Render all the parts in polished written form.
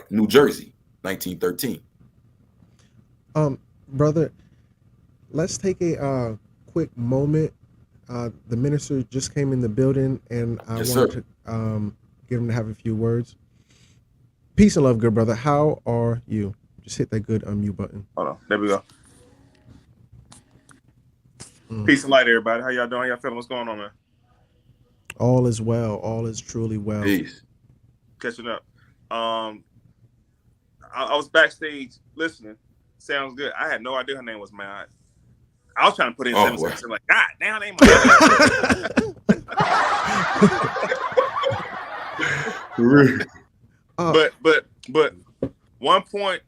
New Jersey, 1913. Brother, let's take a quick moment. The minister just came in the building, and I Yes, wanted sir. to get him to have a few words. Peace and love, good brother. How are you? Just hit that good unmute button. Hold on. There we go. Mm. Peace and light, everybody. How y'all doing? How y'all feeling? What's going on, man? All is well. All is truly well. Peace. Catching up. I was backstage listening. Sounds good. I had no idea her name was M.O.I. I was trying to put in 7 seconds. I'm like, God damn, name but one point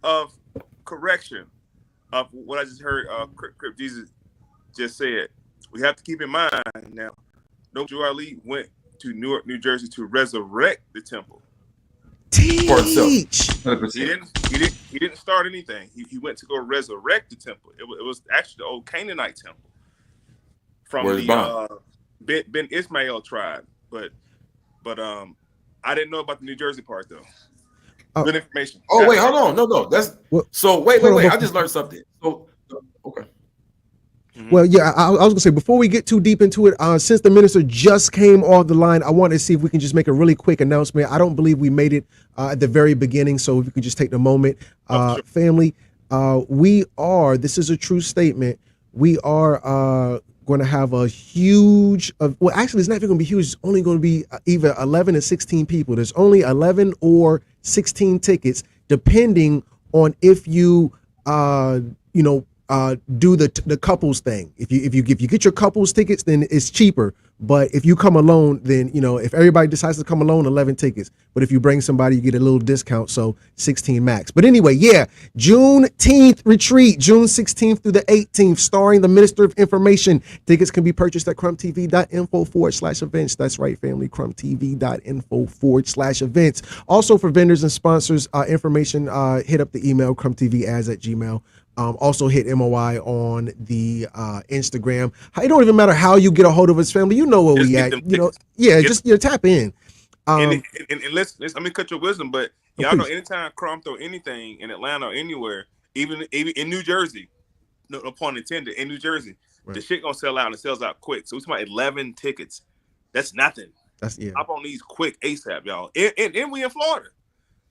of correction of what I just heard Crip Jesus just said. We have to keep in mind now. Noble Ali went to Newark, New Jersey to resurrect the temple. For itself. Teach. 100%. He didn't start anything. He went to go resurrect the temple. It was actually the old Canaanite temple from Where's the Ben Ismail tribe. But I didn't know about the New Jersey part though. Good information. Oh wait, hold on. No. That's so wait. I just learned something. So okay. Well, yeah, I was gonna say before we get too deep into it, since the minister just came off the line, I wanted to see if we can just make a really quick announcement. I don't believe we made it at the very beginning, so if we could just take the moment, sure. family. This is a true statement. We are going to have a huge. Well, actually, it's not even going to be huge. It's only going to be either 11 or 16 people. There's only 11 or 16 tickets, depending on if you do the couples thing. If you get your couples tickets, then it's cheaper. But if you come alone, then if everybody decides to come alone, 11 tickets. But if you bring somebody, you get a little discount, so 16 max. But anyway, yeah, Juneteenth retreat, June 16th through the 18th, starring the Minister of Information. Tickets can be purchased at crumbtv.info/events. That's right, family, crumbtv.info/events. Also for vendors and sponsors, information, hit up the email crumbtvads@gmail.com. Also hit M.O.I on the Instagram. It don't even matter how you get a hold of us, family. You know where we at. Just tap in. And listen, let me cut your wisdom, but y'all know anytime Crumb throw anything in Atlanta or anywhere, even in New Jersey, no pun intended, in New Jersey, right, the shit gonna sell out and it sells out quick. So it's about 11 tickets. That's nothing. Hop on these quick ASAP, y'all. And we in Florida.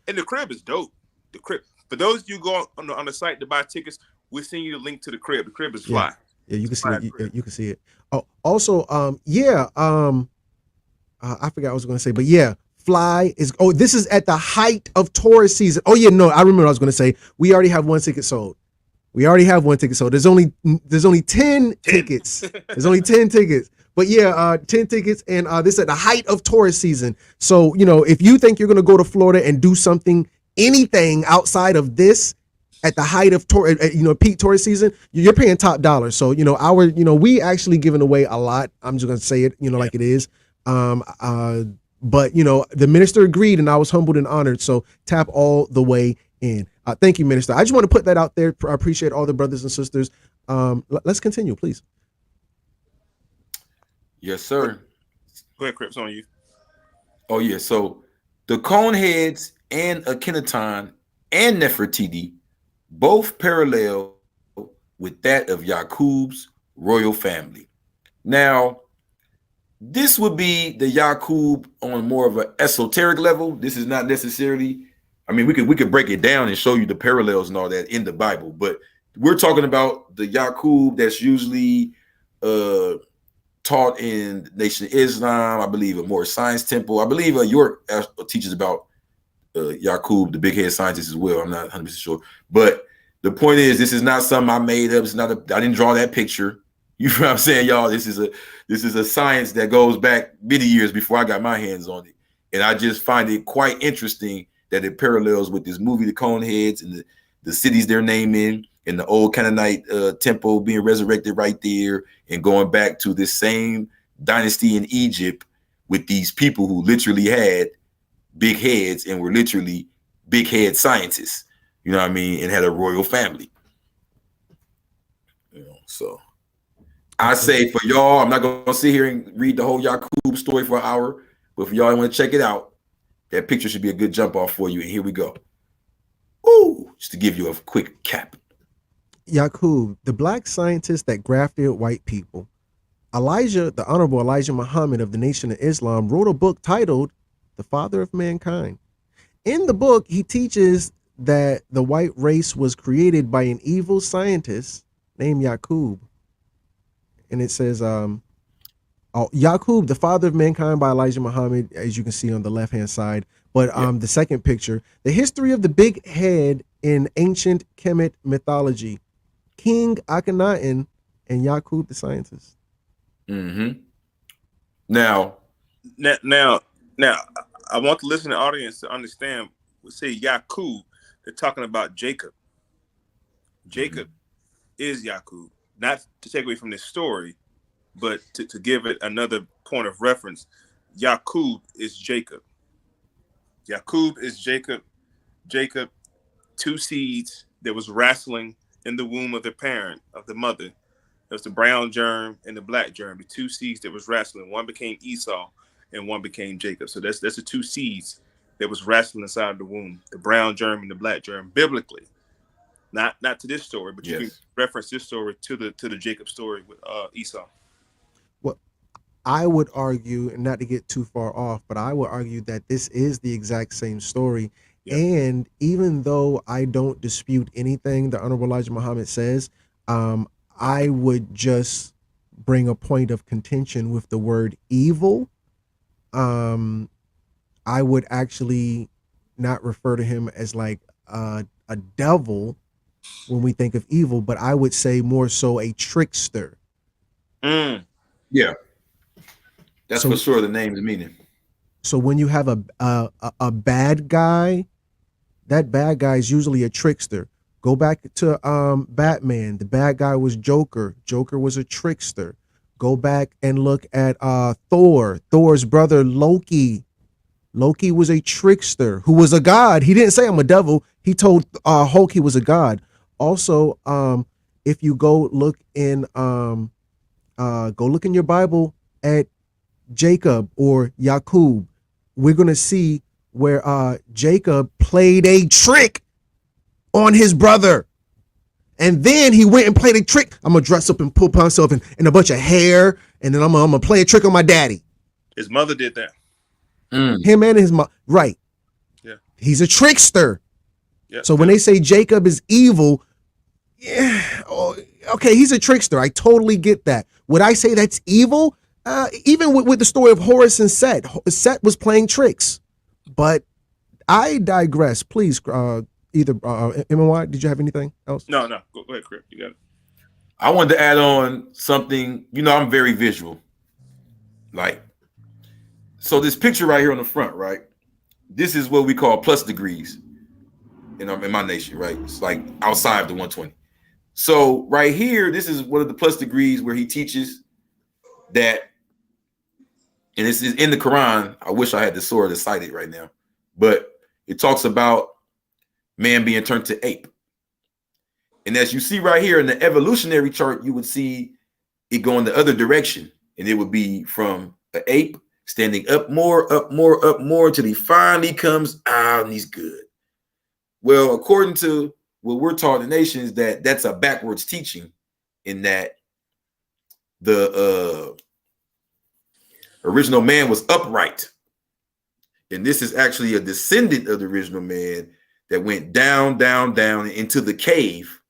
And the crib is dope. The crib. For those of you go on the site to buy tickets, we'll send you the link to the crib. The crib is fly. Yeah, you can see it. You can see it. Oh, also, I forgot what I was going to say, but yeah, fly is. Oh, this is at the height of tourist season. Oh yeah, no, I remember what I was going to say. We already have one ticket sold. There's only 10 tickets. There's only 10 tickets. But yeah, 10 tickets, and this is at the height of tourist season. So if you think you're going to go to Florida and do anything outside of this at the height of peak tourist season, you're paying top dollar. So we actually giving away a lot. I'm just gonna say it like it is. But the minister agreed, and I was humbled and honored. So tap all the way in. Thank you, minister. I just want to put that out there. I appreciate all the brothers and sisters. Let's continue, please. Yes, sir. Go ahead, Crips, on you. Oh yeah. So the Coneheads and Akhenaton and Nefertiti both parallel with that of Yaqub's royal family. Now, this would be the Yaqub on more of an esoteric level. This is not necessarily, we could break it down and show you the parallels and all that in the Bible, but we're talking about the Yaqub that's usually taught in the Nation of Islam. I believe a more science temple. I believe York teaches about Yaqub, the big head scientist, as well. I'm not 100% sure, but the point is, this is not something I made up. It's not I didn't draw that picture. You know what I'm saying, y'all? This is a science that goes back many years before I got my hands on it, and I just find it quite interesting that it parallels with this movie, The Coneheads, and the cities they're naming, and the old Canaanite temple being resurrected right there, and going back to this same dynasty in Egypt with these people who literally had big heads and were literally big head scientists, and had a royal family. So I say for y'all, I'm not gonna sit here and read the whole Yaqub story for an hour, but if y'all want to check it out, That picture should be a good jump off for you. And here we go. Ooh, just to give you a quick cap. Yaqub, the black scientist that grafted white people. The Honorable Elijah Muhammad of the Nation of Islam, wrote a book titled The Father of Mankind. In the book, he teaches that the white race was created by an evil scientist named Yaqub. And it says, Yaqub, the Father of Mankind by Elijah Muhammad, as you can see on the left-hand side. But the second picture, the history of the big head in ancient Kemet mythology. King Akhenaten and Yaqub the scientist. Mm-hmm. Now, I want the listening audience to understand. We say Yaqub, they're talking about Jacob. Jacob is Yaqub, not to take away from this story, but to give it another point of reference. Yaqub is Jacob. Yaqub is Jacob. Jacob, two seeds that was wrestling in the womb of the parent, of the mother. There's the brown germ and the black germ, the two seeds that was wrestling. One became Esau and one became Jacob. So that's the two seeds that was wrestling inside the womb, the brown germ and the black germ, biblically. Not to this story, but you can reference this story to the Jacob story with Esau. Well, I would argue, and not to get too far off, but I would argue that this is the exact same story. Yep. And even though I don't dispute anything the Honorable Elijah Muhammad says, I would just bring a point of contention with the word evil. I would actually not refer to him as like a devil when we think of evil, but I would say more so a trickster. Yeah, that's for sure the name's meaning. So when you have a bad guy, that bad guy is usually a trickster. Go back to Batman. The bad guy was Joker. Joker was a trickster. Go back and look at Thor. Thor's brother Loki. Loki was a trickster who was a god. He didn't say I'm a devil. He told Hulk he was a god. Also, if you go look in your Bible at Jacob or Yaqub, we're gonna see where Jacob played a trick on his brother. And then he went and played a trick. I'm gonna dress up and pull myself in a bunch of hair, and then I'm gonna play a trick on my daddy. His mother did that. Him and his mom, right? Yeah, he's a trickster. Yeah. So when they say Jacob is evil, okay, he's a trickster. I totally get that. Would I say that's evil? Even with the story of Horus and Set, Set was playing tricks. But I digress. Please, either M.O.I, did you have anything else? No. Go ahead, Crip. You got it. I wanted to add on something. You know, I'm very visual. So this picture right here on the front, right? This is what we call plus degrees in my nation, right? It's like outside of the 120. So right here, this is one of the plus degrees where he teaches that, and this is in the Quran. I wish I had the sword to cite it right now, but it talks about man being turned to ape. And as you see right here in the evolutionary chart, you would see it going the other direction, and it would be from an ape standing up more until he finally comes out and he's good. Well, according to what we're taught in the nation is that that's a backwards teaching, in that the original man was upright. And this is actually a descendant of the original man that went down into the cave.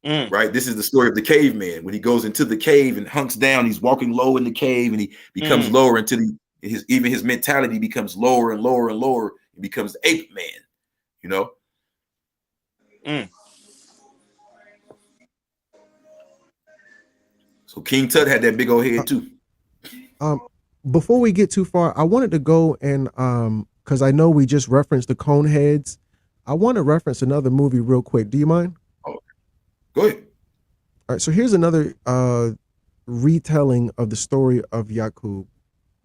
Right? This is the story of the caveman. When he goes into the cave and hunks down, he's walking low in the cave, and he becomes lower until his mentality becomes lower and lower and lower. He becomes ape man, you know? So King Tut had that big old head too. Before we get too far, I wanted to go and because I know we just referenced the Coneheads. I want to reference another movie real quick. Do you mind? Oh, go ahead. All right, so here's another retelling of the story of Yaqub.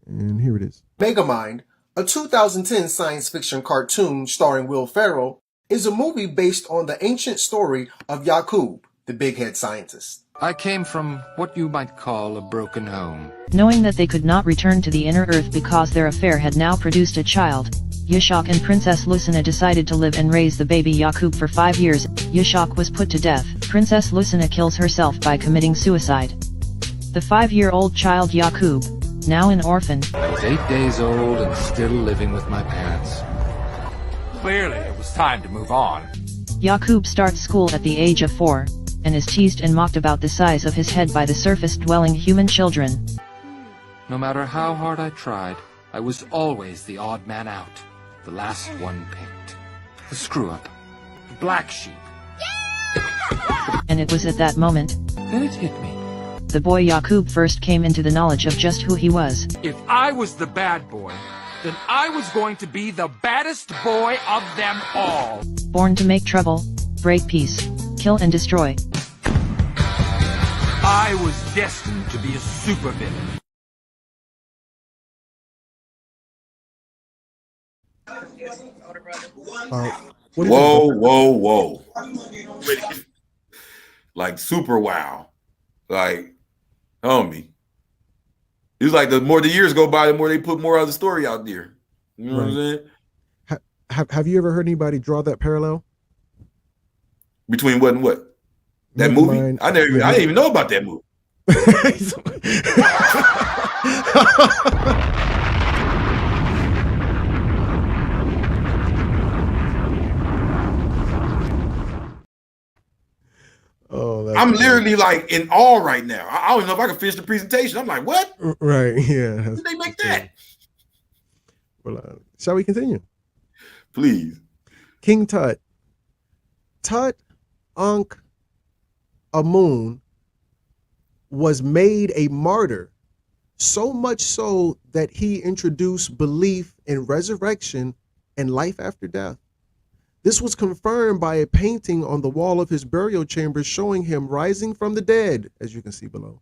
And here it is. Megamind, a 2010 science fiction cartoon starring Will Ferrell, is a movie based on the ancient story of Yaqub, the big head scientist. I came from what you might call a broken home. Knowing that they could not return to the inner earth because their affair had now produced a child, Yashak and Princess Lucina decided to live and raise the baby Yakub for 5 years. Yashak was put to death. Princess Lucina kills herself by committing suicide. The 5-year-old child Yakub, now an orphan, I was 8 days old and still living with my parents. Clearly, it was time to move on. Yakub starts school at the age of 4, and is teased and mocked about the size of his head by the surface-dwelling human children. No matter how hard I tried, I was always the odd man out, the last one picked, the screw-up, the black sheep. And it was at that moment, Then it hit me. the boy Yakub first came into the knowledge of just who he was. If I was the bad boy, then I was going to be the baddest boy of them all. Born to make trouble, break peace, kill and destroy. I was destined to be a supervillain. What do you think? Whoa. Like super wow. Like, homie. It's like the more the years go by, the more they put more of the story out there. You know what I'm saying? Have you ever heard anybody draw that parallel? Between what and what? That Megamind, movie? I didn't even know about that movie. Oh, I'm literally like in awe right now. I don't even know if I can finish the presentation. I'm like, what? Right, yeah. How did they make that? Well, shall we continue? Please. King Tut. Tut Ankh Amun was made a martyr, so much so that he introduced belief in resurrection and life after death. This was confirmed by a painting on the wall of his burial chamber showing him rising from the dead, as you can see below.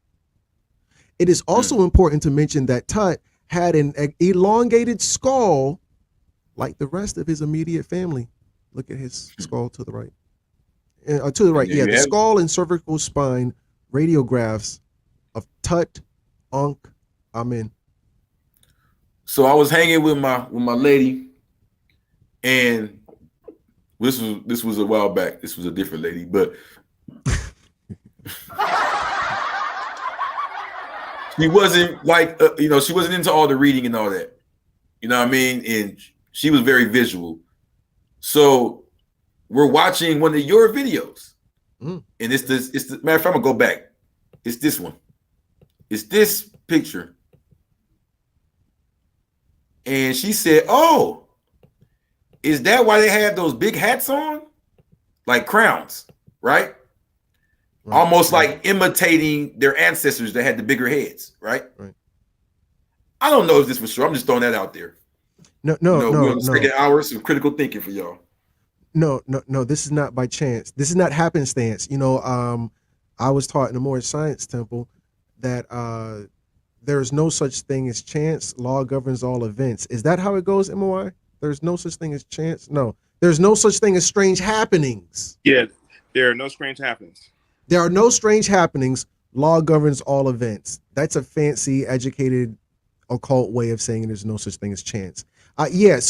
It is also important to mention that Tut had an elongated skull like the rest of his immediate family. Look at his skull to the right. To the right, yeah, the skull and cervical spine radiographs of Tut Ankh Amun. So I was hanging with my lady, and this was a while back. This was a different lady, but she wasn't like she wasn't into all the reading and all that. You know what I mean? And she was very visual. So we're watching one of your videos, and it's the matter of fact, I'm gonna go back. It's this one. It's this picture. And she said, "Oh, is that why they have those big hats on? Like crowns, right? Almost like imitating their ancestors that had the bigger heads, right? I don't know if this was true. I'm just throwing that out there. No. We're on the second hour, some critical thinking for y'all. No. This is not by chance. This is not happenstance. I was taught in the Moorish Science Temple that there is no such thing as chance. Law governs all events. Is that how it goes, M.O.I? There's no such thing as chance. No, there's no such thing as strange happenings. Yeah, there are no strange happenings. There are no strange happenings. Law governs all events. That's a fancy, educated, occult way of saying there's no such thing as chance. These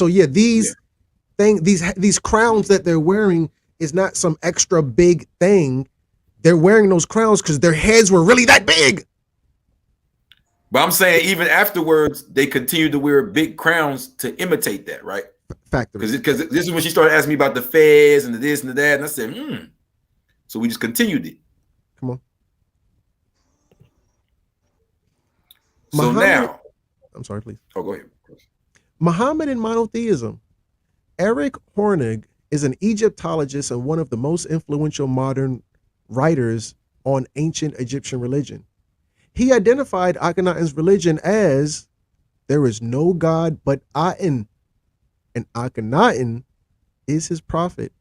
crowns that they're wearing is not some extra big thing. They're wearing those crowns because their heads were really that big. But I'm saying even afterwards, they continued to wear big crowns to imitate that, right? Factory. Because this is when she started asking me about the fez and the this and the that, and I said, So we just continued it. Come on. So now, I'm sorry, please. Oh, go ahead. Muhammad and monotheism. Eric Hornig is an Egyptologist and one of the most influential modern writers on ancient Egyptian religion. He identified Akhenaten's religion as there is no God but Aten, and Akhenaten is his prophet.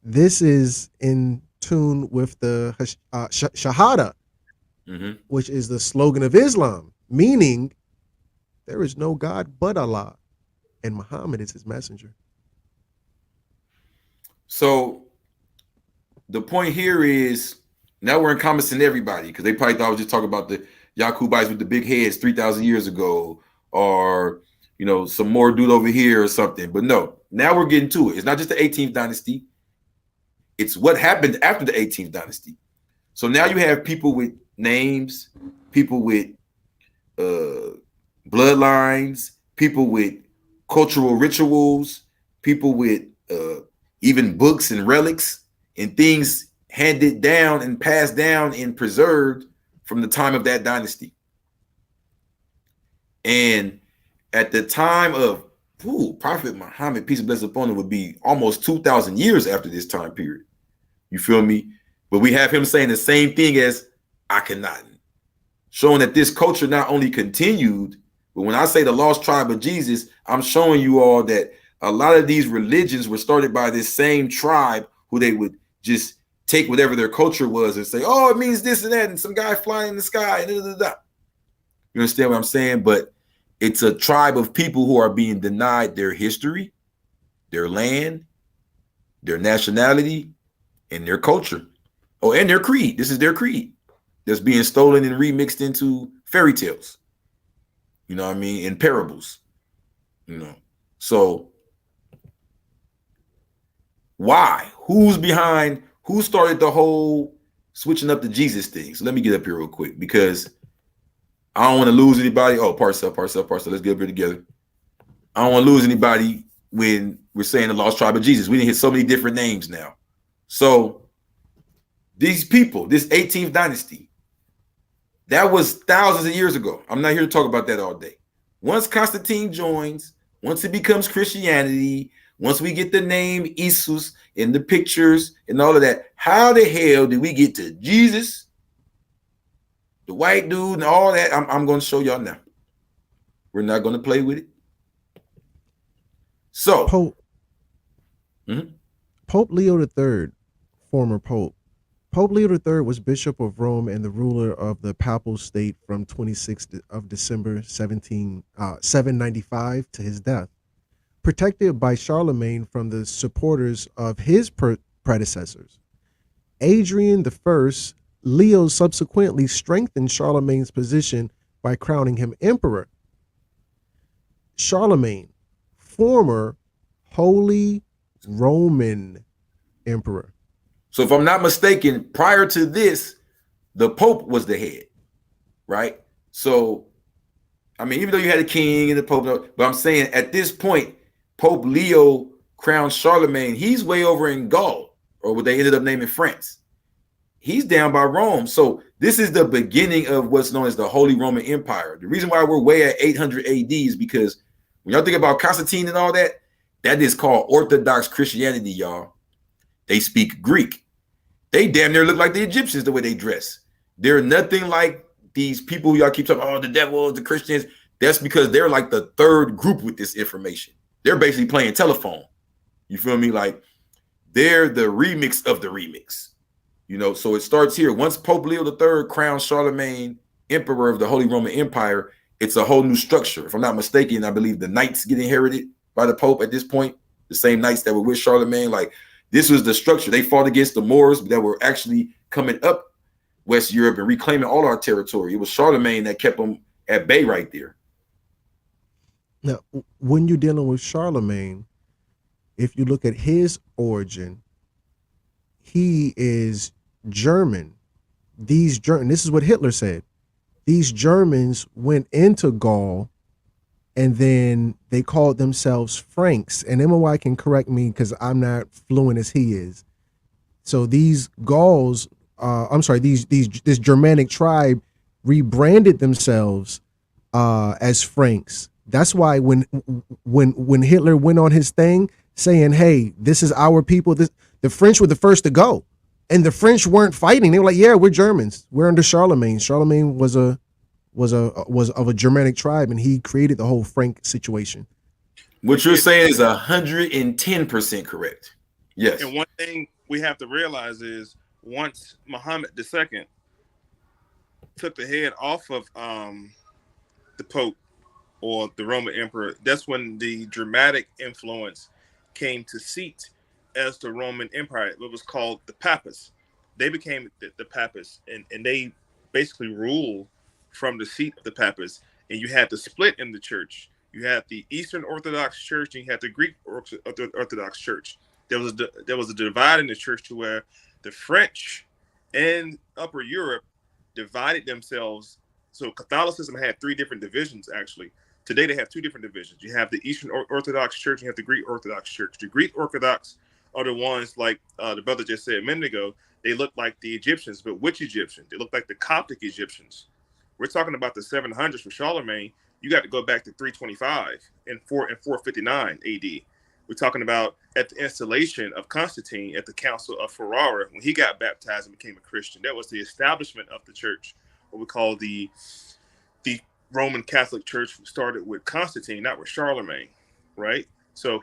This is in tune with the Shahada, which is the slogan of Islam, meaning there is no God but Allah, and Muhammad is his messenger. So the point here is Now we're encompassing everybody because they probably thought I was just talking about the Yakubites with the big heads 3,000 years ago, or some more dude over here or something. But no, now we're getting to it. It's not just the 18th dynasty. It's what happened after the 18th dynasty. So now you have people with names, people with bloodlines, people with cultural rituals, people with even books and relics and things handed down and passed down and preserved from the time of that dynasty. And at the time of Prophet Muhammad, peace and blessings upon him, would be almost 2,000 years after this time period. You feel me? But we have him saying the same thing as Akhenaten, showing that this culture not only continued, but when I say the lost tribe of Jesus, I'm showing you all that a lot of these religions were started by this same tribe who they would just take whatever their culture was and say, oh, it means this and that, and some guy flying in the sky. And You understand what I'm saying? But it's a tribe of people who are being denied their history, their land, their nationality, and their culture. Oh, and their creed. This is their creed that's being stolen and remixed into fairy tales. You know what I mean? And parables. So why? Who's behind? Who started the whole switching up the Jesus thing? So let me get up here real quick because I don't want to lose anybody. Oh, parse up. Let's get up here together. I don't want to lose anybody when we're saying the lost tribe of Jesus. We didn't hit so many different names now. So these people, this 18th dynasty, that was thousands of years ago. I'm not here to talk about that all day. Once Constantine joins, once it becomes Christianity, once we get the name Jesus in the pictures and all of that, how the hell did we get to Jesus, the white dude, and all that? I'm going to show y'all now. We're not going to play with it. So, Pope Leo III, former Pope. Pope Leo III was Bishop of Rome and the ruler of the Papal State from 26th of December 795 to his death. Protected by Charlemagne from the supporters of his predecessors. Adrian I, Leo subsequently strengthened Charlemagne's position by crowning him emperor. Charlemagne, former Holy Roman Emperor. So if I'm not mistaken, prior to this, the Pope was the head, right? So, I mean, even though you had a king and the Pope, but I'm saying at this point, Pope Leo crowned Charlemagne. He's way over in Gaul, or what they ended up naming France. He's down by Rome. So this is the beginning of what's known as the Holy Roman Empire. The reason why we're way at 800 AD is because when y'all think about Constantine and all that, that is called Orthodox Christianity, y'all. They speak Greek. They damn near look like the Egyptians the way they dress. They're nothing like these people y'all keep talking, oh, the devil, the Christians. That's because they're like the third group with this information. They're basically playing telephone. You feel me? Like they're the remix of the remix. So it starts here. Once Pope Leo III crowns Charlemagne emperor of the Holy Roman Empire, it's a whole new structure. If I'm not mistaken, I believe the knights get inherited by the Pope at this point. The same knights that were with Charlemagne. Like this was the structure. They fought against the Moors that were actually coming up West Europe and reclaiming all our territory. It was Charlemagne that kept them at bay right there. Now, when you're dealing with Charlemagne, if you look at his origin, he is German. This is what Hitler said. These Germans went into Gaul and then they called themselves Franks. And M.O.I can correct me because I'm not fluent as he is. So these Gauls, this Germanic tribe rebranded themselves as Franks. That's why when Hitler went on his thing saying, hey, this is our people, the French were the first to go. And the French weren't fighting. They were like, yeah, we're Germans. We're under Charlemagne. Charlemagne was of a Germanic tribe, and he created the whole Frank situation. What you're saying is 110% correct. Yes. And one thing we have to realize is once Muhammad II took the head off of the Pope or the Roman Emperor, that's when the dramatic influence came to seat as the Roman Empire. It was called the Papists. they became the papists, and they basically rule from the seat of the papists. And you had the split in the church. You had the Eastern Orthodox Church, and you had the Greek Orthodox Church. There was a divide in the church to where the French and Upper Europe divided themselves. So Catholicism had three different divisions, actually. Today they have two different divisions. You have the Eastern Orthodox Church, and you have the Greek Orthodox Church. The Greek Orthodox are the ones, like the brother just said a minute ago, they look like the Egyptians, but which Egyptians? They look like the Coptic Egyptians. We're talking about the 700s for Charlemagne. You got to go back to 325 and 459 AD. We're talking about at the installation of Constantine at the Council of Ferrara, when he got baptized and became a Christian. That was the establishment of the church, what we call the Roman Catholic Church. Started with Constantine, not with Charlemagne, right? So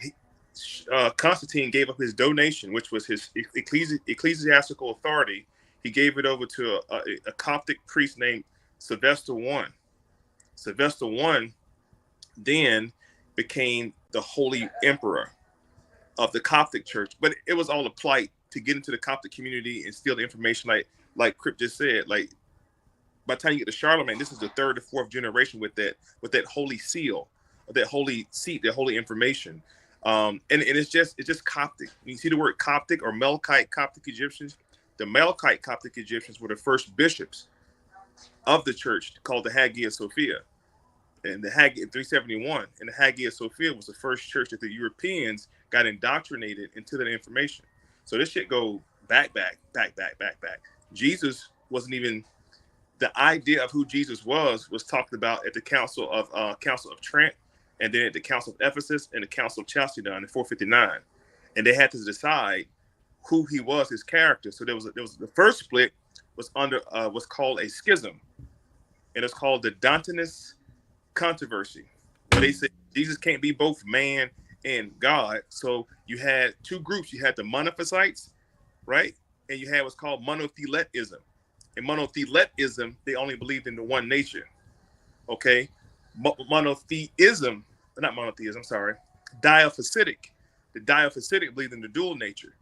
Constantine gave up his donation, which was his ecclesiastical authority. He gave it over to a Coptic priest named Sylvester I. Sylvester I then became the holy emperor of the Coptic Church, but it was all a plight to get into the Coptic community and steal the information, like Crip just said. Like, by the time you get to Charlemagne, this is the third or fourth generation with that holy seal, that holy seat, that holy information. And it's just Coptic. You see the word Coptic or Melkite Coptic Egyptians. The Melkite Coptic Egyptians were the first bishops of the church, called the Hagia Sophia, and the Hagia 371. And the Hagia Sophia was the first church that the Europeans got indoctrinated into that information. So this shit go back. Jesus wasn't even, the idea of who Jesus was talked about at the Council of Trent, and then at the Council of Ephesus and the Council of Chalcedon in 459, and they had to decide who he was, his character. So there was the first split was called a schism, and it's called the Dantinus controversy, where they said Jesus can't be both man and God. So you had two groups. You had the Monophysites, right, and you had what's called monotheletism. In monotheletism, they only believed in the one nature. Okay, monotheism, not monotheism. Sorry, diaphysitic. The diaphysitic believed in the dual nature.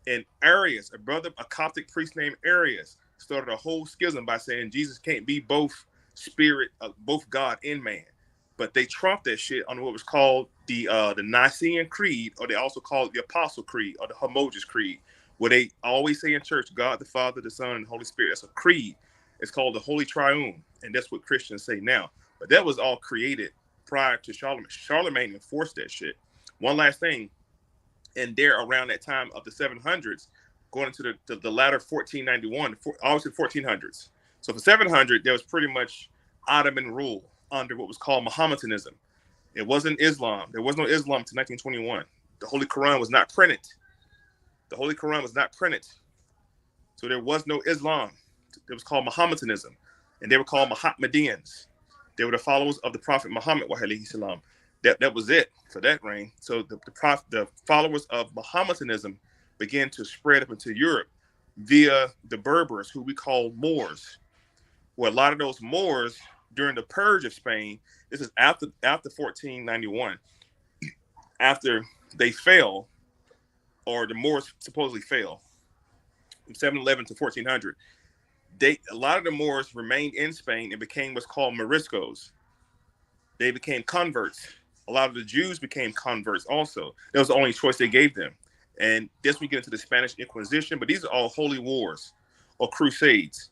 And Arius, a Coptic priest named Arius, started a whole schism by saying Jesus can't be both spirit, both God and man. But they trumped that shit on what was called the Nicene Creed, or they also call it the Apostle Creed or the Homogeneous Creed, where they always say in church, God the Father, the Son, and the Holy Spirit. That's a creed. It's called the Holy Triune, and that's what Christians say now. But that was all created prior to Charlemagne. Charlemagne enforced that shit. One last thing, and there around that time of the 700s, going into the latter 1491, obviously 1400s. So for 700, there was pretty much Ottoman rule under what was called Mohammedanism. It wasn't Islam. There was no Islam until 1921. The Holy Quran was not printed. So there was no Islam. It was called Mohammedanism, and they were called Mohammedans. They were the followers of the Prophet Muhammad, alayhi salam. That was it for that reign. So the followers of Mohammedanism began to spread up into Europe via the Berbers, who we call Moors. Well, a lot of those Moors during the purge of Spain, this is after 1491, after they fell, or the Moors supposedly fell, from 711 to 1400, a lot of the Moors remained in Spain and became what's called Moriscos. They became converts. A lot of the Jews became converts also. That was the only choice they gave them. And this we get into the Spanish Inquisition, but these are all holy wars or crusades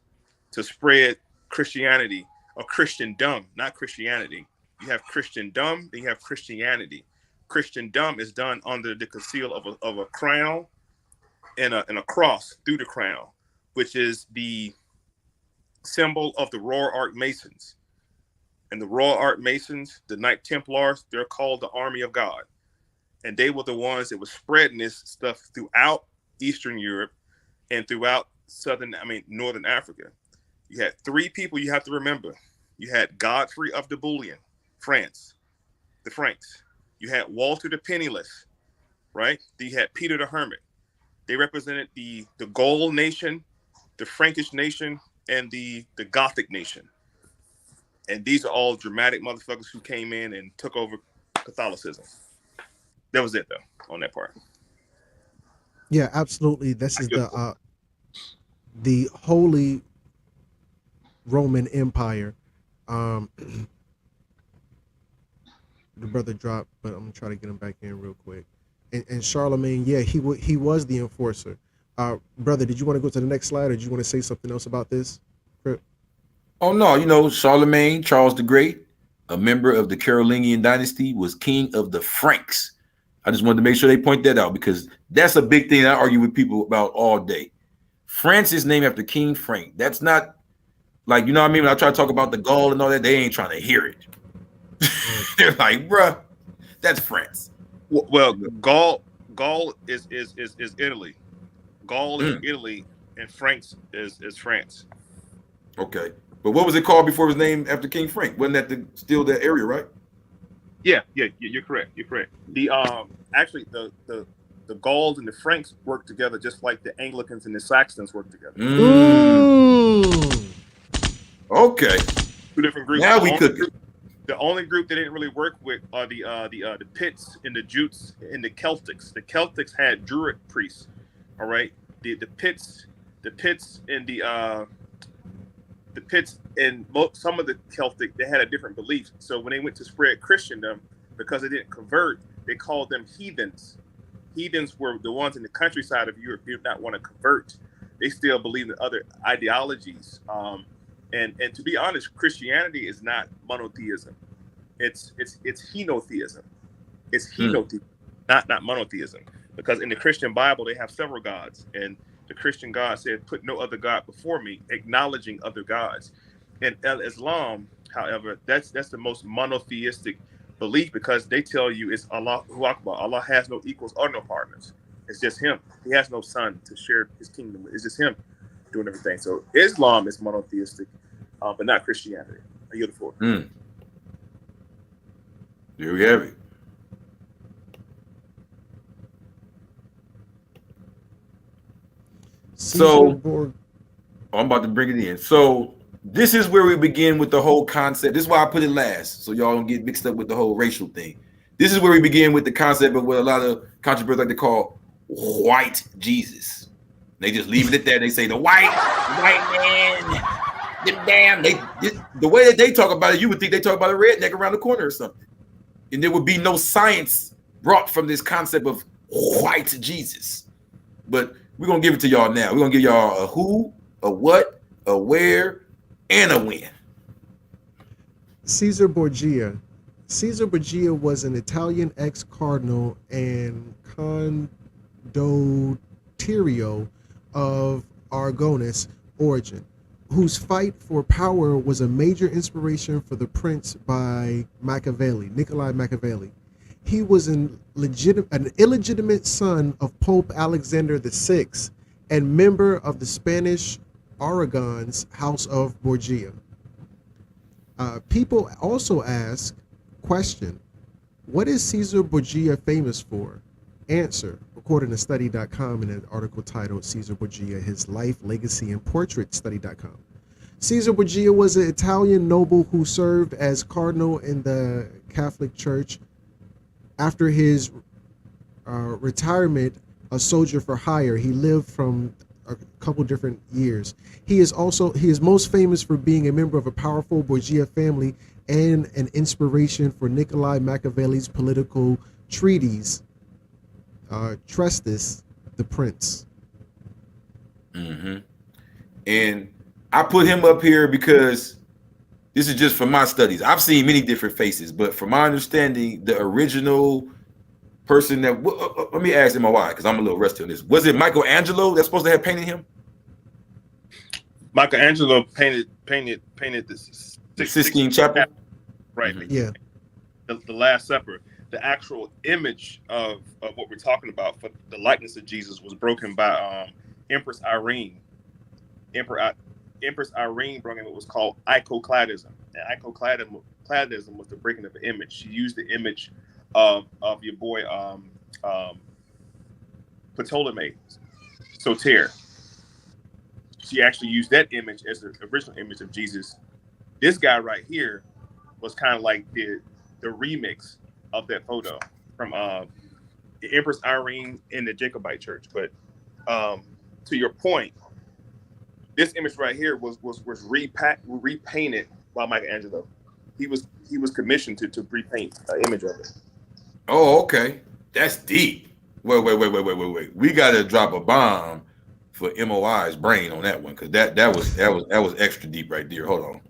to spread Christianity or Christendom, not Christianity. You have Christendom, then you have Christianity. Christendom is done under the conceal of a crown and a cross through the crown, which is the symbol of the Royal Arch Masons. And the Royal Arch Masons, the Knight Templars, they're called the Army of God. And they were the ones that were spreading this stuff throughout Eastern Europe and throughout Northern Africa. You had three people you have to remember. You had Godfrey of the Bouillon, France, the Franks. You had Walter the Penniless, right? Then you had Peter the Hermit. They represented the Gaul nation, the Frankish nation, and the Gothic nation. And these are all dramatic motherfuckers who came in and took over Catholicism. That was it, though, on that part. Yeah, absolutely. This is the the Holy Roman Empire. The brother dropped, but I'm gonna try to get him back in real quick. And Charlemagne, yeah, he was the enforcer. Brother, did you want to go to the next slide, or did you want to say something else about this? Crip? Oh no, Charlemagne, Charles the Great, a member of the Carolingian dynasty, was king of the Franks. I just wanted to make sure they point that out because that's a big thing I argue with people about all day. France is named after King Frank. That's not like, you know what I mean? When I try to talk about the Gaul and all that, they ain't trying to hear it. They're like, bruh, that's France. Well, Gaul is Italy. Gaul is Italy, and Franks is France. Okay, but what was it called before it was named after King Frank? Wasn't that still that area, right? Yeah, you're correct. You're correct. The actually the Gauls and the Franks work together just like the Anglicans and the Saxons work together. Okay. Two different groups. Now we cook it. The only group they didn't really work with are the Picts and the Jutes and the Celtics. The Celtics had Druid priests. All right. The Picts and the Picts and some of the Celtic, they had a different belief. So when they went to spread Christendom, because they didn't convert, they called them heathens. Heathens were the ones in the countryside of Europe who did not want to convert. They still believe in other ideologies. And to be honest, Christianity is not monotheism. It's henotheism. It's henotheism, not monotheism. Because in the Christian Bible, they have several gods, and the Christian God said, "Put no other god before me," acknowledging other gods. In Islam, however, that's the most monotheistic belief because they tell you it's Allahu Akbar. Allah has no equals or no partners. It's just Him. He has no son to share His kingdom with. It's just Him doing everything. So Islam is monotheistic, but not Christianity. I yield the floor. There we have it. So I'm about to bring it in. So this is where we begin with the whole concept. This is why I put it last, so y'all don't get mixed up with the whole racial thing. This is where we begin with the concept of what a lot of controversies like to call white Jesus. They just leave it at that. They say the white man, them damn. The way that they talk about it, you would think they talk about a redneck around the corner or something, and there would be no science brought from this concept of white Jesus. But we're gonna give it to y'all now. We're gonna give y'all a who, a what, a where, and a when. Caesar Borgia. Caesar Borgia was an Italian ex-cardinal and condottiero of Aragonese origin, whose fight for power was a major inspiration for The Prince by Machiavelli, Nikolai Makaveli. He was an illegitimate son of Pope Alexander VI and member of the Spanish Aragon's House of Borgia. People also ask, question, what is Caesar Borgia famous for? Answer, according to study.com in an article titled Caesar Borgia, His Life, Legacy, and Portrait, study.com. Caesar Borgia was an Italian noble who served as cardinal in the Catholic Church. After his retirement, a soldier for hire, he lived from a couple different years. He is most famous for being a member of a powerful Borgia family and an inspiration for Nikolai Machiavelli's political treatise, Trestis, the Prince. And I put him up here because this is just from my studies. I've seen many different faces, but from my understanding, the original person that let me ask M.O.I. because I'm a little rusty on this. Was it Michelangelo that's supposed to have painted him? Michelangelo painted the Sistine Chapel, right? Yeah, the Last Supper. The actual image of what we're talking about for the likeness of Jesus was broken by Empress Irene. Empress Irene brought in what was called iconocladism. And iconocladism was the breaking of the image. She used the image of your boy Ptolemy Soter. She actually used that image as the original image of Jesus. This guy right here was kind of like the remix of that photo from the Empress Irene in the Jacobite Church. But to your point, This image right here was repainted by Michelangelo. He was commissioned to repaint an image of it. Oh, okay. That's deep. Wait. We gotta drop a bomb for M.O.I.'s brain on that one, because that was extra deep right there. Hold on.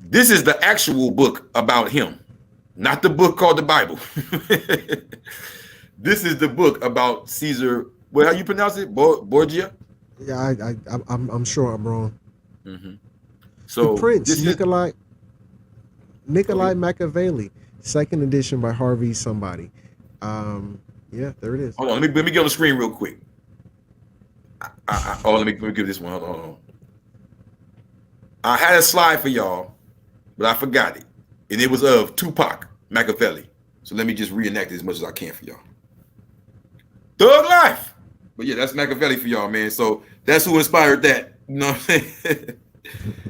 This is the actual book about him, not the book called the Bible. This is the book about Caesar. Well, how you pronounce it? Borgia? Yeah, I'm sure I'm wrong. Mm-hmm. So the Prince this Nikolai Makaveli, second edition by Harvey somebody. Yeah, there it is. Hold on, let me get on the screen real quick. Let me give this one. Hold on. I had a slide for y'all, but I forgot it, and it was of Tupac Makaveli. So let me just reenact it as much as I can for y'all. Thug life. But yeah, that's Makaveli for y'all, man. So that's who inspired that. You know what I'm saying?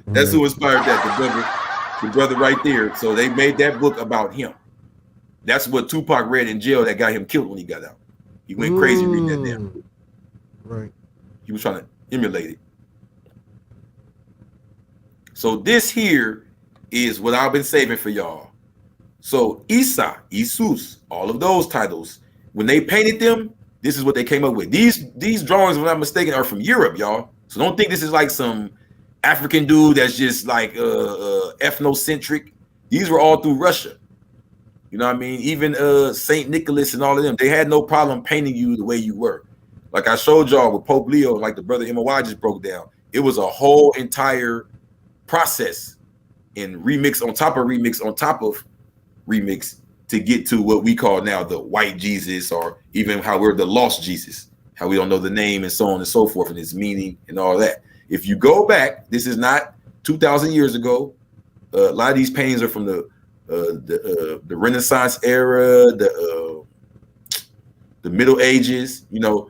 That's who inspired that. The brother right there. So they made that book about him. That's what Tupac read in jail that got him killed when he got out. He went crazy reading that damn book. Right. He was trying to emulate it. So this here is what I've been saving for y'all. So Isa, Jesus, all of those titles, when they painted them, this is what they came up with. These drawings, if I'm not mistaken, are from Europe, y'all. So don't think this is like some African dude that's just like ethnocentric. These were all through Russia. You know what I mean? Even Saint Nicholas and all of them, they had no problem painting you the way you were. Like I showed y'all with Pope Leo, like the brother M.O.I just broke down. It was a whole entire process and remix on top of remix on top of remix to get to what we call now the white Jesus, or even how we're the lost Jesus, how we don't know the name and so on and so forth and its meaning and all that. If you go back, this is not 2,000 years ago. A lot of these paintings are from the Renaissance era, the Middle Ages, you know,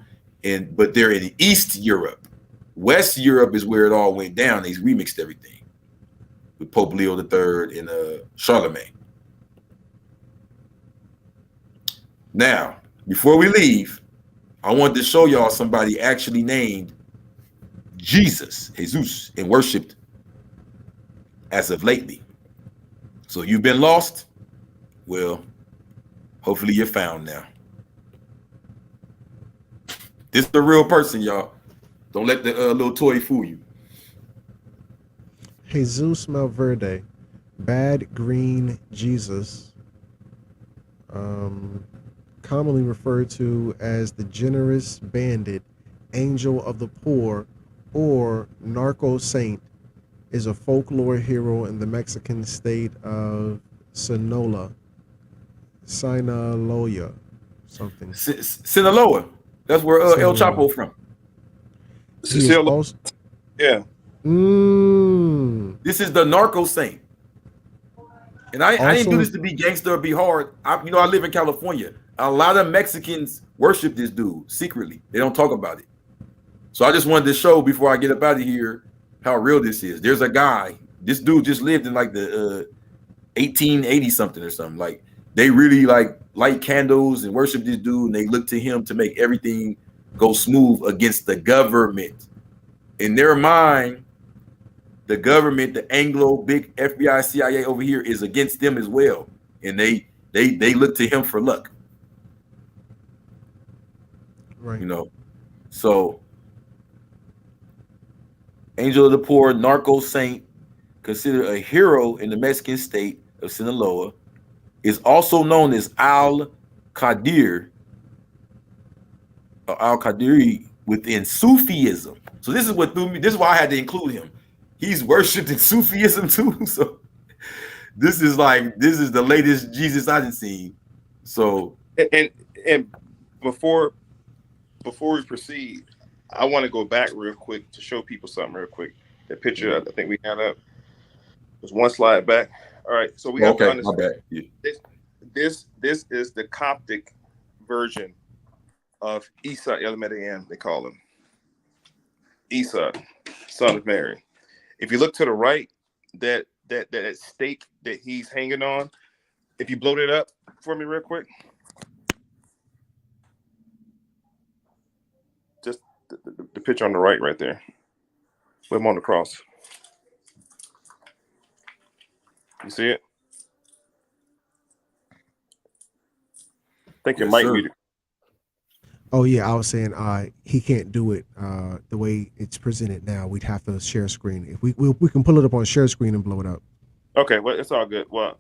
but they're in East Europe. West Europe is where it all went down. They remixed everything with Pope Leo III and Charlemagne. Now, before we leave, I wanted to show y'all somebody actually named Jesus and worshipped as of lately. So you've been lost? Well, hopefully you're found now. This is the real person, y'all. Don't let the little toy fool you. Jesus Malverde, Bad Green Jesus, commonly referred to as the generous bandit, angel of the poor, or narco saint, is a folklore hero in the Mexican state of Sinaloa, something. Sinaloa. That's where El Chapo from. Yeah. This is the narco saint. And I didn't do this to be gangster or be hard. I live in California. A lot of Mexicans worship this dude secretly. They don't talk about it. So I just wanted to show before I get up out of here how real this is. There's a guy. This dude just lived in like the 1880 something or something. Like they really like light candles and worship this dude, and they look to him to make everything go smooth against the government. In their mind, the government, the Anglo big FBI, CIA over here is against them as well, and they look to him for luck. Right. You know, so angel of the poor, narco saint, considered a hero in the Mexican state of Sinaloa, is also known as Al-Qadiri within Sufism. So this is what threw me. This is why I had to include him. He's worshipped in Sufism too. So this is the latest Jesus I didn't see. So and before we proceed, I want to go back real quick to show people something real quick. The picture I think we had up was one slide back. All right, so we have to understand. My bad. Yeah. This is the Coptic version of Isa El Median, they call him. Isa, son of Mary. If you look to the right, that that stake that he's hanging on. If you blow it up for me real quick. Just the picture on the right there. With him on the cross. You see it? I think it might be. Oh yeah, I was saying he can't do it the way it's presented now. We'd have to share screen. If we can pull it up on share screen and blow it up. Okay, well it's all good. Well,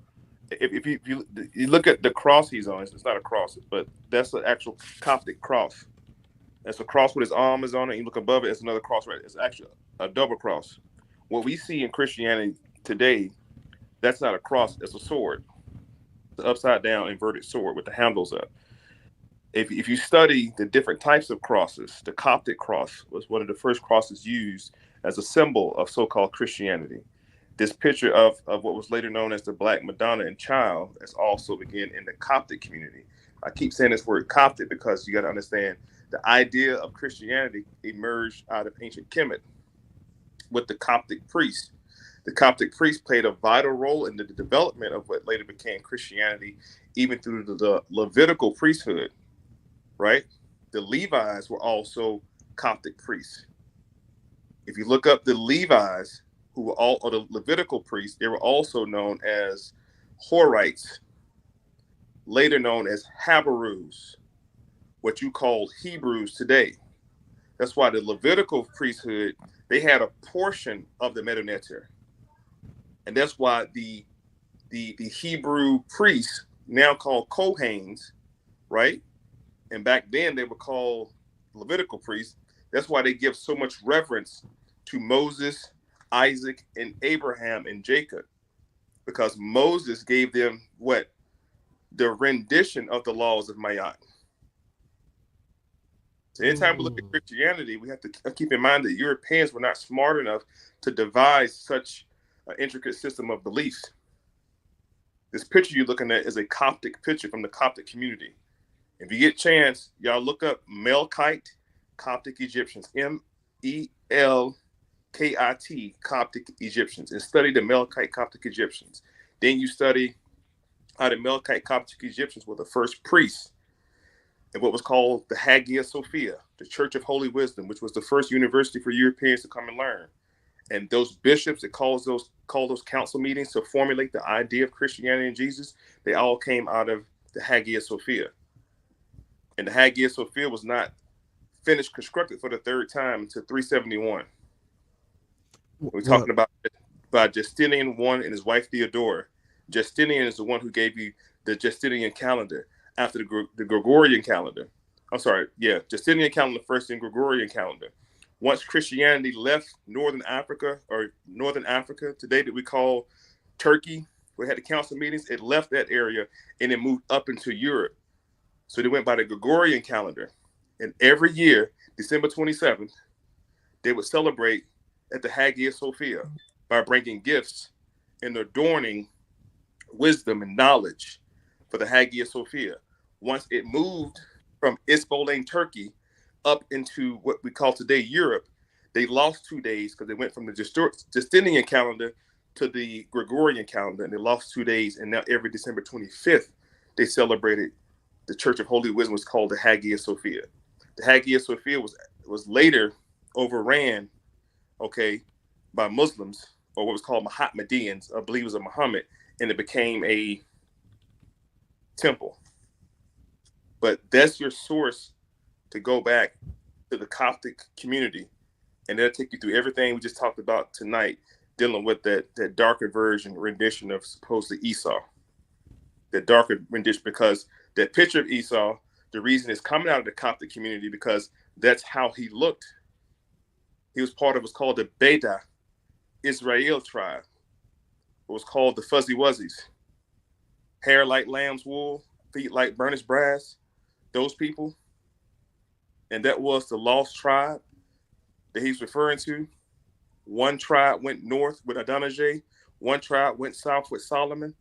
if you look at the cross he's on, it's not a cross, but that's an actual Coptic cross. That's a cross with his arm is on it. You look above it, it's another cross right. It's actually a double cross. What we see in Christianity today, that's not a cross, it's a sword. It's an upside down inverted sword with the handles up. If you study the different types of crosses, the Coptic cross was one of the first crosses used as a symbol of so-called Christianity. This picture of what was later known as the Black Madonna and Child is also began in the Coptic community. I keep saying this word Coptic because you got to understand the idea of Christianity emerged out of ancient Kemet with the Coptic priest. The Coptic priest played a vital role in the development of what later became Christianity, even through the Levitical priesthood. Right? The Levites were also Coptic priests. If you look up the Levites, who were all, or the Levitical priests, they were also known as Horites, later known as Habarus, what you call Hebrews today. That's why the Levitical priesthood, they had a portion of the Metaneter. And that's why the Hebrew priests, now called Kohanes, right? And back then they were called Levitical priests. That's why they give so much reverence to Moses, Isaac, and Abraham and Jacob, because Moses gave them what? The rendition of the laws of Mayat. So anytime we look at Christianity, we have to keep in mind that Europeans were not smart enough to devise such an intricate system of beliefs. This picture you're looking at is a Coptic picture from the Coptic community. If you get a chance, y'all look up Melkite Coptic Egyptians, Melkit Coptic Egyptians, and study the Melkite Coptic Egyptians. Then you study how the Melkite Coptic Egyptians were the first priests in what was called the Hagia Sophia, the Church of Holy Wisdom, which was the first university for Europeans to come and learn. And those bishops that called those council meetings to formulate the idea of Christianity and Jesus, they all came out of the Hagia Sophia. And the Hagia Sophia was not finished constructed for the third time until 371. We're talking about Justinian I and his wife Theodora. Justinian is the one who gave you the Justinian Calendar after the Gregorian calendar. I'm sorry, yeah, Justinian Calendar first and Gregorian calendar. Once Christianity left Northern Africa today that we call Turkey, we had the council meetings, it left that area and it moved up into Europe. So they went by the Gregorian calendar. And every year, December 27th, they would celebrate at the Hagia Sophia by bringing gifts and adorning wisdom and knowledge for the Hagia Sophia. Once it moved from Isfahan, Turkey, up into what we call today Europe, they lost 2 days because they went from the Justinian calendar to the Gregorian calendar, and they lost 2 days. And now every December 25th, they celebrated the Church of Holy Wisdom, was called the Hagia Sophia. The Hagia Sophia was later overran, by Muslims, or what was called Mohammedans, or believers of Muhammad, and it became a temple. But that's your source to go back to the Coptic community, and that'll take you through everything we just talked about tonight, dealing with that darker rendition of supposedly Esau. That darker rendition, because that picture of Esau, the reason it's coming out of the Coptic community, because that's how he looked. He was part of what's called the Beta Israel tribe. It was called the Fuzzy Wuzzies. Hair like lamb's wool, feet like burnished brass, those people. And that was the lost tribe that he's referring to. One tribe went north with Adonijah. One tribe went south with Solomon.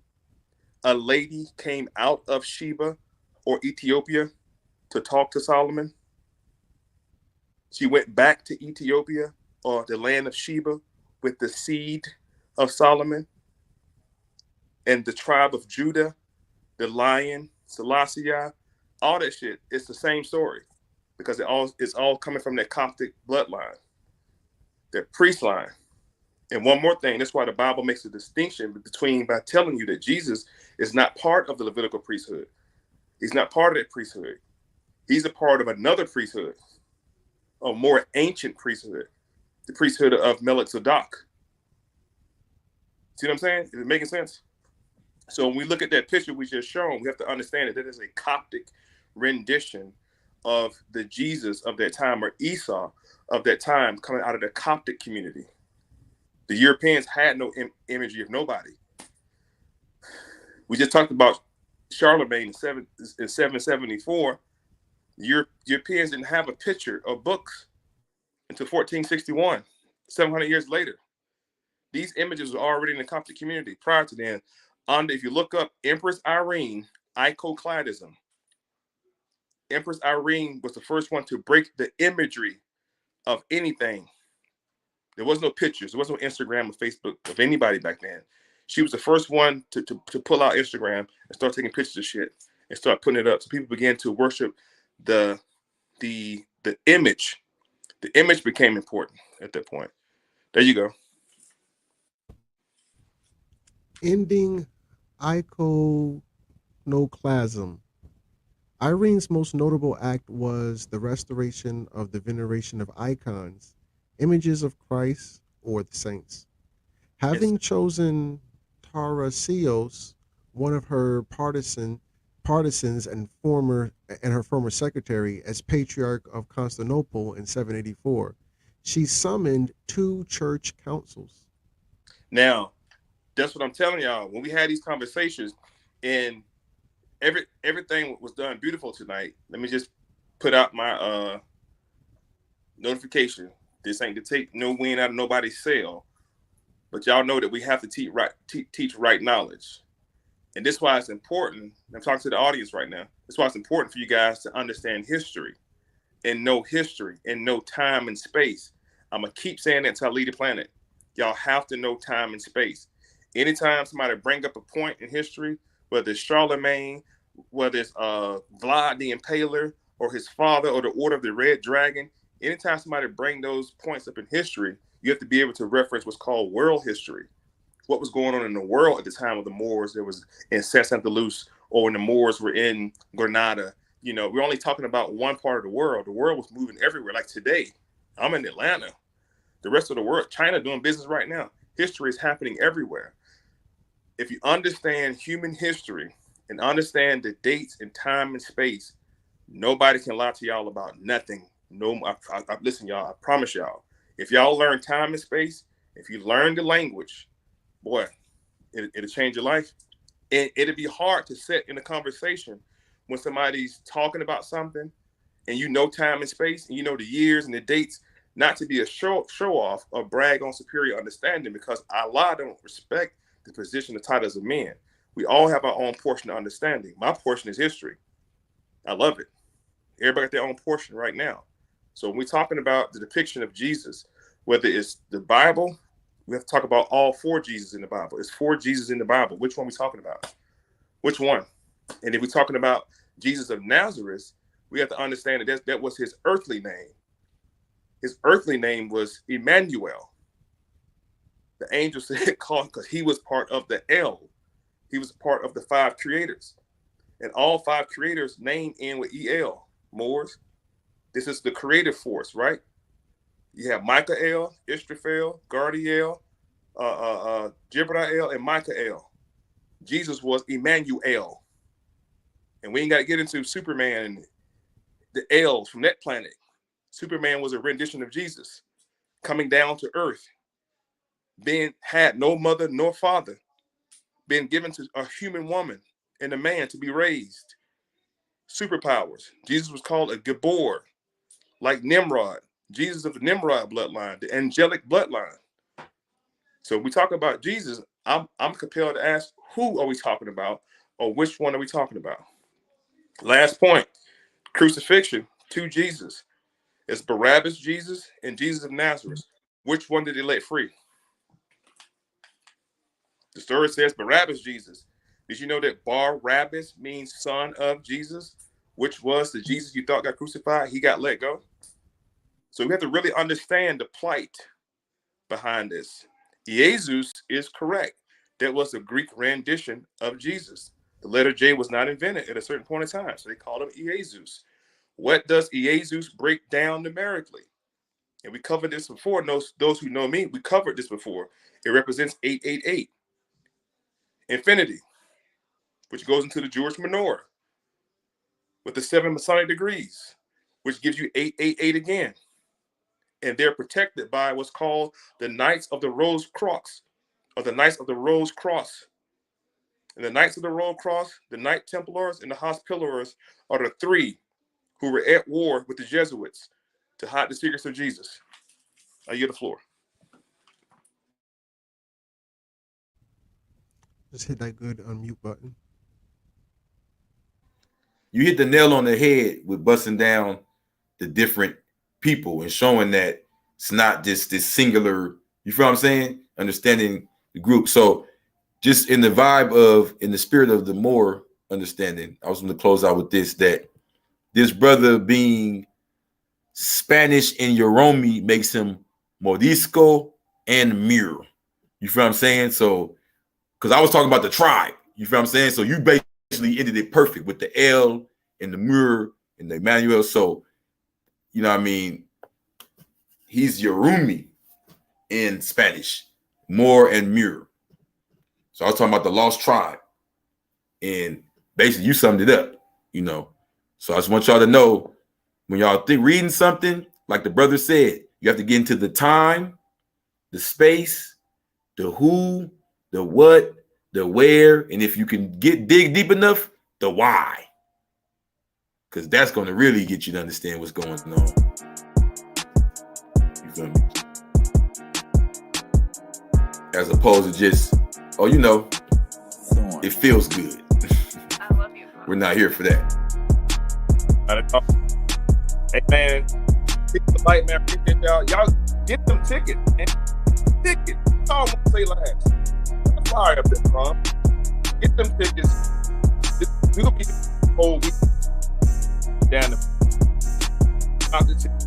A lady came out of Sheba or Ethiopia to talk to Solomon. She went back to Ethiopia or the land of Sheba with the seed of Solomon. and the tribe of Judah, the lion, Selassie, all that shit. It's the same story because it's all coming from that Coptic bloodline, that priest line. And one more thing, that's why the Bible makes a distinction between by telling you that Jesus is not part of the Levitical priesthood. He's not part of that priesthood. He's a part of another priesthood, a more ancient priesthood, the priesthood of Melchizedek. See what I'm saying? Is it making sense? So when we look at that picture we just shown, we have to understand that is a Coptic rendition of the Jesus of that time, or Esau of that time, coming out of the Coptic community. The Europeans had no imagery of nobody. We just talked about Charlemagne in 774. Europeans didn't have a picture of books until 1461, 700 years later. These images were already in the Coptic community prior to then. If you look up Empress Irene, iconoclasm, Empress Irene was the first one to break the imagery of anything. There was no pictures. There was no Instagram or Facebook of anybody back then. She was the first one to pull out Instagram and start taking pictures of shit and start putting it up. So people began to worship the image. The image became important at that point. There you go. Ending iconoclasm. Irene's most notable act was the restoration of the veneration of icons, images of Christ or the saints. Having chosen Tarasios, one of her partisans and her former secretary, as Patriarch of Constantinople in 784, she summoned 2 church councils. Now, that's what I'm telling y'all. When we had these conversations, and everything was done beautiful tonight. Let me just put out my notification. This ain't to take no wind out of nobody's sail, but y'all know that we have to teach right knowledge. And this is why it's important. I'm talking to the audience right now. That's why it's important for you guys to understand history and know time and space. I'm going to keep saying that until I leave the planet. Y'all have to know time and space. Anytime somebody bring up a point in history, whether it's Charlemagne, whether it's Vlad the Impaler, or his father, or the Order of the Red Dragon, anytime somebody bring those points up in history, you have to be able to reference what's called world history. What was going on in the world at the time of the Moors that was in Saint-Saint-Deluce, or when the Moors were in Granada. You know, we're only talking about one part of the world. The world was moving everywhere. Like today, I'm in Atlanta. The rest of the world, China doing business right now. History is happening everywhere. If you understand human history and understand the dates and time and space, nobody can lie to y'all about nothing. No, listen, y'all, I promise y'all. If y'all learn time and space, if you learn the language, boy, it'll change your life. And it'll be hard to sit in a conversation when somebody's talking about something and you know time and space and you know the years and the dates, not to be a show off or brag on superior understanding, because Allah don't respect the position, the titles of men. We all have our own portion of understanding. My portion is history. I love it. Everybody got their own portion right now. So when we're talking about the depiction of Jesus, whether it's the Bible, we have to talk about all 4 Jesus in the Bible. It's 4 Jesus in the Bible. Which one are we talking about? Which one? And if we're talking about Jesus of Nazareth, we have to understand that that was his earthly name. His earthly name was Emmanuel. The angel said called because he was part of the El. He was part of the 5 creators. And all 5 creators named in with El, Moors. This is the creative force, right? You have Michael, Israfel, Gardiel, Jibrael, and Michael. Jesus was Emmanuel. And we ain't got to get into Superman and the elves from that planet. Superman was a rendition of Jesus coming down to earth, had no mother nor father, being given to a human woman and a man to be raised. Superpowers. Jesus was called a Gabor, like Nimrod. Jesus of the Nimrod bloodline, the angelic bloodline. So when we talk about Jesus, I'm compelled to ask, who are we talking about, or which one are we talking about? Last point, crucifixion, 2 Jesus. It's Barabbas Jesus and Jesus of Nazareth. Which one did they let free? The story says Barabbas Jesus. Did you know that Barabbas means son of Jesus, which was the Jesus you thought got crucified? He got let go. So we have to really understand the plight behind this. Jesus is correct. That was a Greek rendition of Jesus. The letter J was not invented at a certain point in time, so they called him Jesus. What does Jesus break down numerically? And we covered this before. Those who know me, we covered this before. It represents 888. Infinity, which goes into the Jewish menorah, with the 7 Masonic degrees, which gives you 888 again. And they're protected by what's called the Knights of the Rose Cross, or the Knights of the Rose Cross. And the Knights of the Rose Cross, the Knight Templars, and the Hospitallers are the 3 who were at war with the Jesuits to hide the secrets of Jesus. I yield the floor. Just hit that good unmute button. You hit the nail on the head with busting down the different people and showing that it's not just this singular, you feel what I'm saying? Understanding the group. So just in the vibe of, in the spirit of the more understanding, I was going to close out with this, that this brother being Spanish and Yoromi makes him Morisco and Mir. You feel what I'm saying? So, because I was talking about the tribe, you feel what I'm saying? So you basically ended it perfect with the L and the Mir and the Emmanuel. So, you know what I mean? He's Yorumi in Spanish, Moor and Mir. So I was talking about the lost tribe. And basically you summed it up, you know. So I just want y'all to know, when y'all reading something, like the brother said, you have to get into the time, the space, the who, the what, the where, and if you can dig deep enough, the why. Because that's going to really get you to understand what's going on. You feel me? As opposed to just, oh, you know, it feels good. I love you. We're not here for that. Hey, man, hit the light, man. Appreciate y'all. Y'all get them tickets, man. Tickets. That's all I'm going to say last. Sorry up there, bro. Get them tickets. We're going to be the whole week down the ticket.